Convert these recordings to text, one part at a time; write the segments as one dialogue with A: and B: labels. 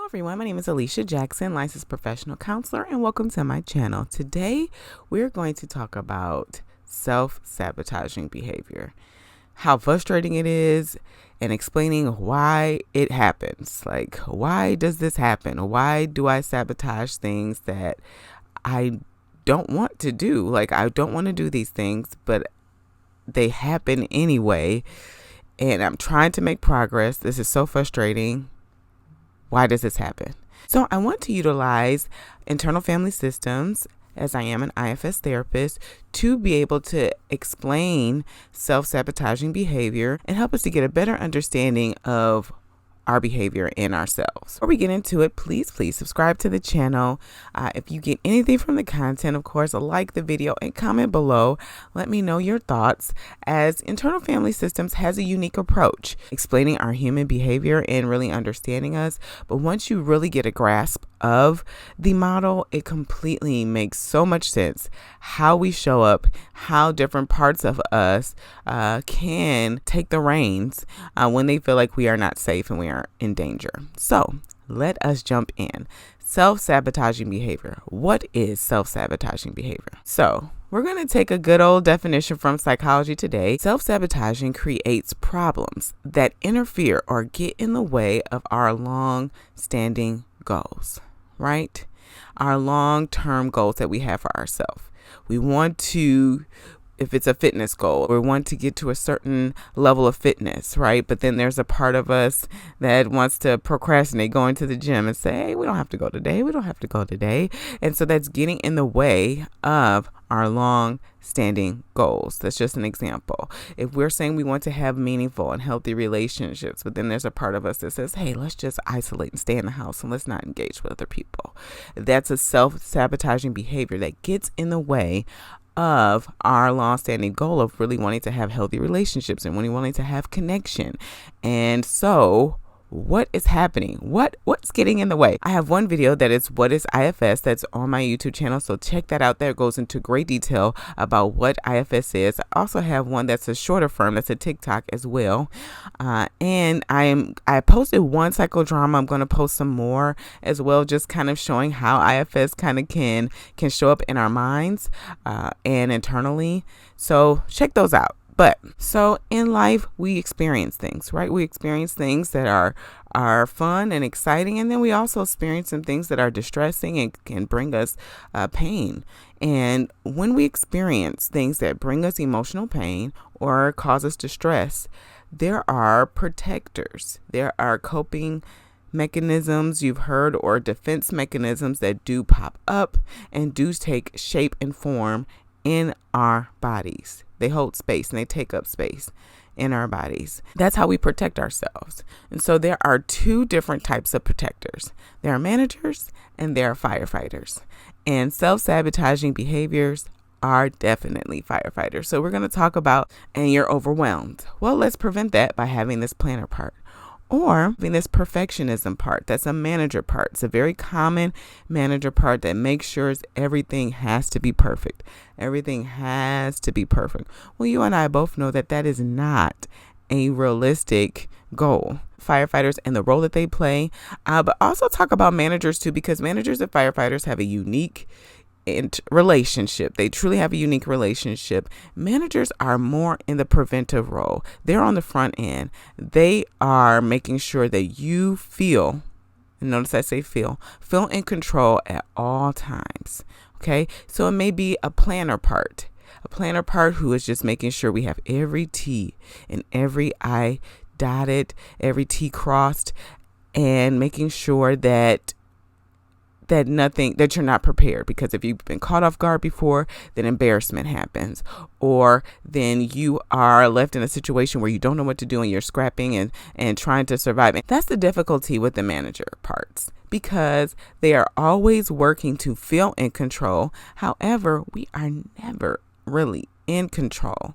A: Everyone, my name is Alicia Jackson, licensed professional counselor, and welcome to my channel. Today, we're going to talk about self-sabotaging behavior, how frustrating it is, and explaining why it happens. Like, why does this happen? Why do I sabotage things that I don't want to do? Like, I don't want to do these things, but they happen anyway, and I'm trying to make progress. This is so frustrating. Why does this happen? So I want to utilize internal family systems, as I am an IFS therapist, to be able to explain self-sabotaging behavior and help us to get a better understanding of our behavior in ourselves. Before we get into it, please subscribe to the channel. If you get anything from the content, of course, like the video and comment below. Let me know your thoughts, as internal family systems has a unique approach explaining our human behavior and really understanding us. But once you really get a grasp of the model, it completely makes so much sense how we show up, how different parts of us can take the reins when they feel like we are not safe and we are in danger. So let us jump in. Self-sabotaging behavior. What is self-sabotaging behavior? So we're going to take a good old definition from Psychology Today. Self-sabotaging creates problems that interfere or get in the way of our long-standing goals, right? Our long-term goals that we have for ourselves. We want to, if it's a fitness goal, we want to get to a certain level of fitness, right? But then there's a part of us that wants to procrastinate going to the gym and say, hey, we don't have to go today. We don't have to go today. And so that's getting in the way of our long-standing goals. That's just an example. If we're saying we want to have meaningful and healthy relationships, but then there's a part of us that says, hey, let's just isolate and stay in the house and let's not engage with other people. That's a self-sabotaging behavior that gets in the way of our long-standing goal of really wanting to have healthy relationships and really wanting to have connection. And so what is happening? What's getting in the way? I have one video that is what is IFS that's on my YouTube channel, so check that out. There goes into great detail about what IFS is. I also have one that's a shorter form, that's a TikTok as well. And I posted one psychodrama. I'm going to post some more as well, just kind of showing how IFS kind of can show up in our minds and internally. So check those out. But so in life, we experience things, right? We experience things that are fun and exciting. And then we also experience some things that are distressing and can bring us pain. And when we experience things that bring us emotional pain or cause us distress, there are protectors. There are coping mechanisms you've heard, or defense mechanisms that do pop up and do take shape and form in our bodies. They hold space and they take up space in our bodies. That's how we protect ourselves. And so there are two different types of protectors. There are managers and there are firefighters. And self-sabotaging behaviors are definitely firefighters. So we're going to talk about, and you're overwhelmed. Well, let's prevent that by having this planner part. Or having this perfectionism part. That's a manager part. It's a very common manager part that makes sure everything has to be perfect. Everything has to be perfect. Well, you and I both know that that is not a realistic goal. Firefighters and the role that they play, but also talk about managers too, because managers and firefighters have a unique relationship. They truly have a unique relationship. Managers are more in the preventive role. They're on the front end. They are making sure that you feel, and notice I say feel in control at all times. Okay. So it may be a planner part who is just making sure we have every T and every I dotted, every T crossed, and making sure that you're not prepared, because if you've been caught off guard before, then embarrassment happens, or then you are left in a situation where you don't know what to do and you're scrapping and trying to survive. And that's the difficulty with the manager parts, because they are always working to feel in control. However, we are never really in control.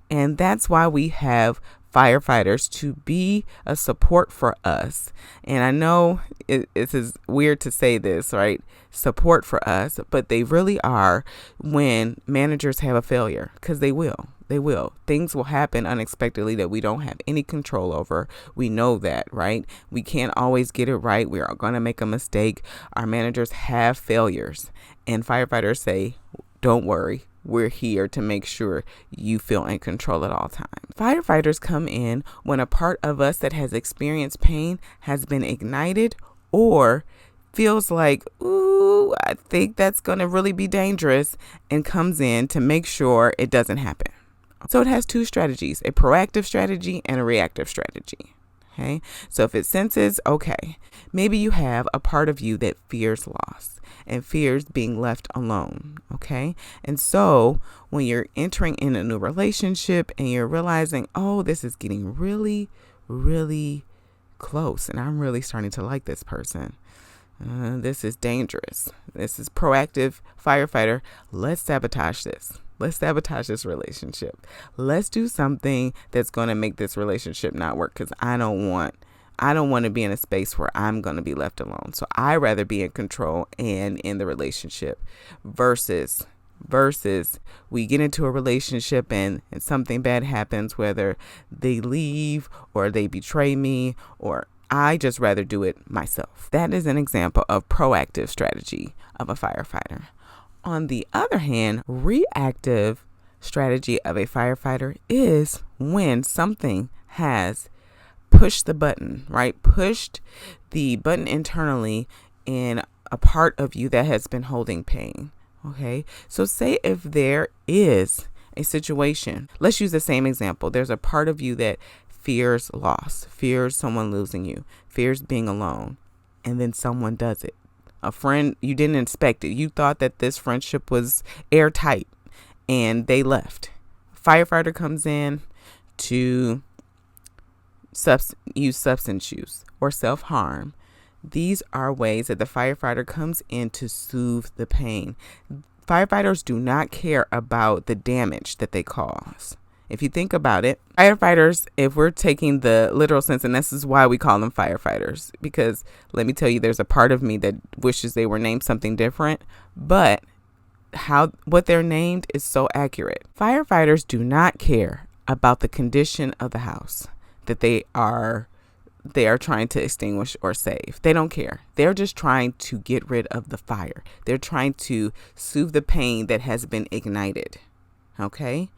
A: And that's why we have firefighters to be a support for us. And I know it is weird to say this, right? Support for us, but they really are when managers have a failure, because they will. They will. Things will happen unexpectedly that we don't have any control over. We know that, right? We can't always get it right. We are going to make a mistake. Our managers have failures. And firefighters say, don't worry. We're here to make sure you feel in control at all times. Firefighters come in when a part of us that has experienced pain has been ignited or feels like, ooh, I think that's going to really be dangerous, and comes in to make sure it doesn't happen. So it has two strategies, a proactive strategy and a reactive strategy. Okay. So if it senses, okay, maybe you have a part of you that fears loss and fears being left alone. Okay. And so when you're entering in a new relationship and you're realizing, oh, this is getting really, really close and I'm really starting to like this person. This is dangerous. This is proactive firefighter. Let's sabotage this. Let's sabotage this relationship. Let's do something that's going to make this relationship not work, because I don't want to be in a space where I'm going to be left alone. So I'd rather be in control and in the relationship versus we get into a relationship and something bad happens, whether they leave or they betray me, or I just rather do it myself. That is an example of proactive strategy of a firefighter. On the other hand, reactive strategy of a firefighter is when something has pushed the button, right? Pushed the button internally in a part of you that has been holding pain. Okay. So say if there is a situation, let's use the same example. There's a part of you that fears loss, fears someone losing you, fears being alone, and then someone does it. A friend, you didn't expect it. You thought that this friendship was airtight and they left. Firefighter comes in to use substance use or self-harm. These are ways that the firefighter comes in to soothe the pain. Firefighters do not care about the damage that they cause. If you think about it, firefighters, if we're taking the literal sense, and this is why we call them firefighters, because let me tell you, there's a part of me that wishes they were named something different, but what they're named is so accurate. Firefighters do not care about the condition of the house that they are trying to extinguish or save. They don't care. They're just trying to get rid of the fire. They're trying to soothe the pain that has been ignited. Okay?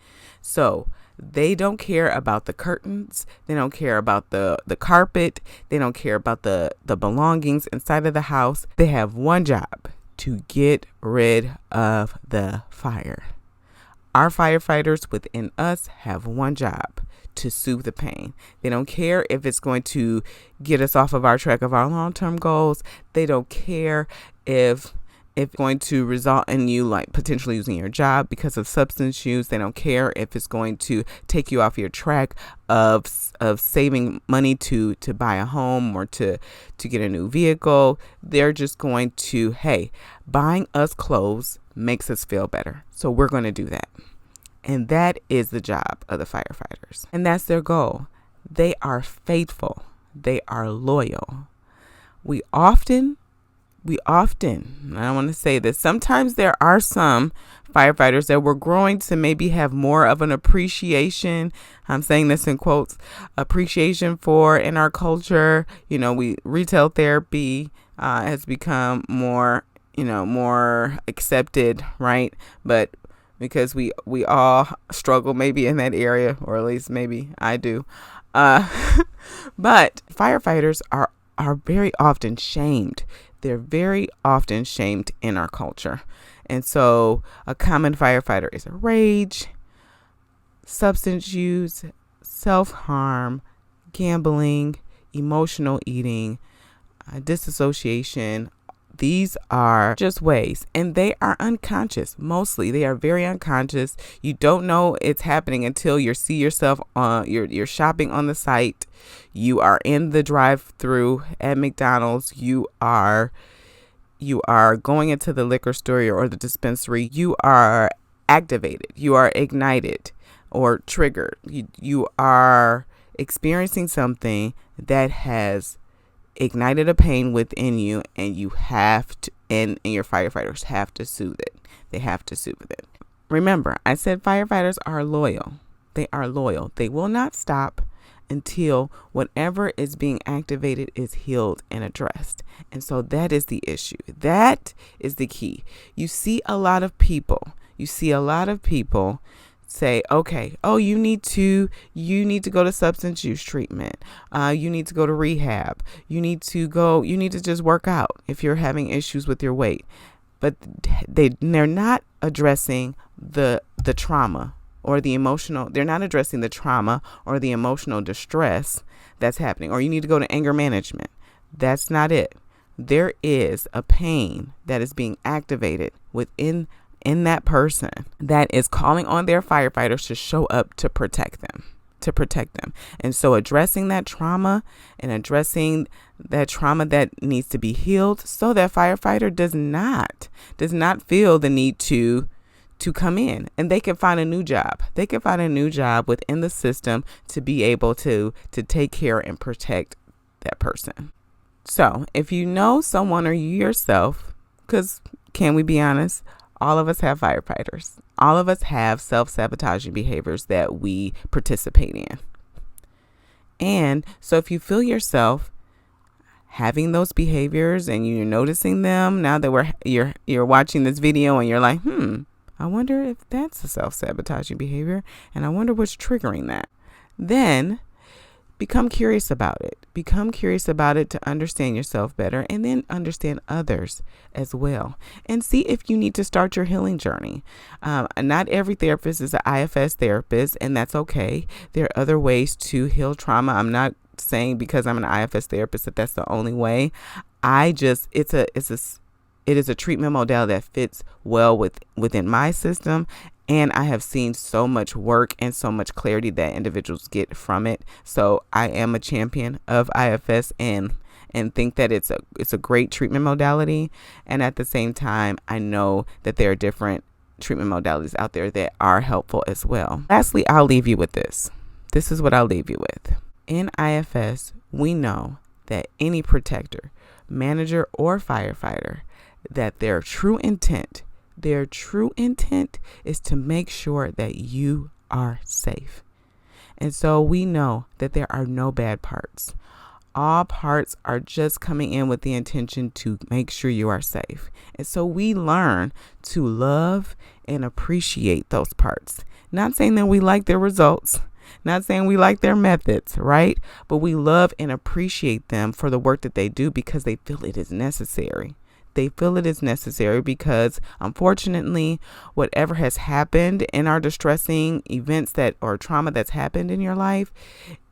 A: So they don't care about the curtains. They don't care about the carpet. They don't care about the belongings inside of the house. They have one job: to get rid of the fire. Our firefighters within us have one job: to soothe the pain. They don't care if it's going to get us off of our track of our long-term goals. They don't care if it's going to result in you like potentially losing your job because of substance use. They don't care if it's going to take you off your track of saving money to buy a home or to get a new vehicle. They're just going to, hey, buying us clothes makes us feel better, so we're going to do that. And that is the job of the firefighters. And that's their goal. They are faithful. They are loyal. We often, and I want to say this, sometimes there are some firefighters that we're growing to maybe have more of an appreciation. I'm saying this in quotes, appreciation for in our culture. You know, retail therapy has become more accepted, right? But because we all struggle maybe in that area, or at least maybe I do. But firefighters are very often shamed. They're very often shamed in our culture. And so a common firefighter is a rage, substance use, self-harm, gambling, emotional eating, disassociation. These are just ways, and they are unconscious. Mostly they are very unconscious. You don't know it's happening until you see yourself you're shopping on the site. You are in the drive-through at McDonald's. You are going into the liquor store or the dispensary. You are activated. You are ignited or triggered. You are experiencing something that has ignited a pain within you, and you have to, and your firefighters have to soothe it. They have to soothe it. Remember, I said firefighters are loyal. They are loyal. They will not stop until whatever is being activated is healed and addressed. And so that is the issue. That is the key. You see a lot of people say, okay, oh, you need to go to substance use treatment. You need to go to rehab. You need to just work out if you're having issues with your weight. But they're not addressing the trauma or the emotional. They're not addressing the trauma or the emotional distress that's happening. Or you need to go to anger management. That's not it. There is a pain that is being activated within that person that is calling on their firefighters to show up to protect them. And so addressing that trauma that needs to be healed, so that firefighter does not feel the need to come in, and they can find a new job. They can find a new job within the system to be able to take care and protect that person. So if you know someone or you yourself, because can we be honest? All of us have firefighters. All of us have self-sabotaging behaviors that we participate in. And so if you feel yourself having those behaviors and you're noticing them now that you're watching this video and you're like, I wonder if that's a self-sabotaging behavior, and I wonder what's triggering that. Then become curious about it. Become curious about it to understand yourself better, and then understand others as well. And see if you need to start your healing journey. Not every therapist is an IFS therapist, and that's okay. There are other ways to heal trauma. I'm not saying because I'm an IFS therapist that that's the only way. It is a treatment modality that fits well within my system. And I have seen so much work and so much clarity that individuals get from it. So I am a champion of IFS and think that it's a great treatment modality. And at the same time, I know that there are different treatment modalities out there that are helpful as well. Lastly, I'll leave you with this. This is what I'll leave you with. In IFS, we know that any protector, manager, or firefighter, that their true intent is to make sure that you are safe. And so we know that there are no bad parts. All parts are just coming in with the intention to make sure you are safe. And so we learn to love and appreciate those parts. Not saying that we like their results, not saying we like their methods, right? But we love and appreciate them for the work that they do because they feel it is necessary. They feel it is necessary because, unfortunately, whatever has happened in our distressing events or trauma that's happened in your life,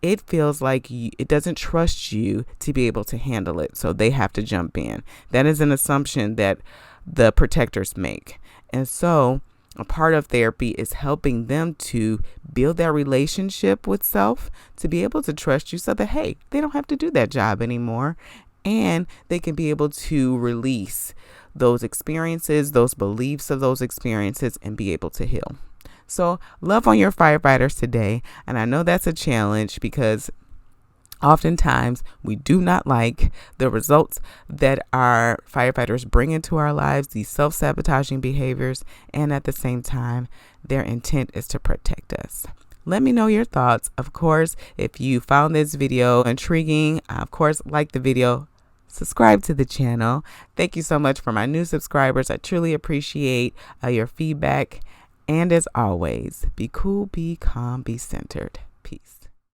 A: it feels like it doesn't trust you to be able to handle it. So they have to jump in. That is an assumption that the protectors make. And so a part of therapy is helping them to build that relationship with self, to be able to trust you so that, hey, they don't have to do that job anymore. And they can be able to release those experiences, those beliefs of those experiences, and be able to heal. So love on your firefighters today. And I know that's a challenge because oftentimes we do not like the results that our firefighters bring into our lives, these self-sabotaging behaviors. And at the same time, their intent is to protect us. Let me know your thoughts. Of course, if you found this video intriguing, of course, like the video. Subscribe to the channel. Thank you so much for my new subscribers. I truly appreciate your feedback. And as always, be cool, be calm, be centered. Peace.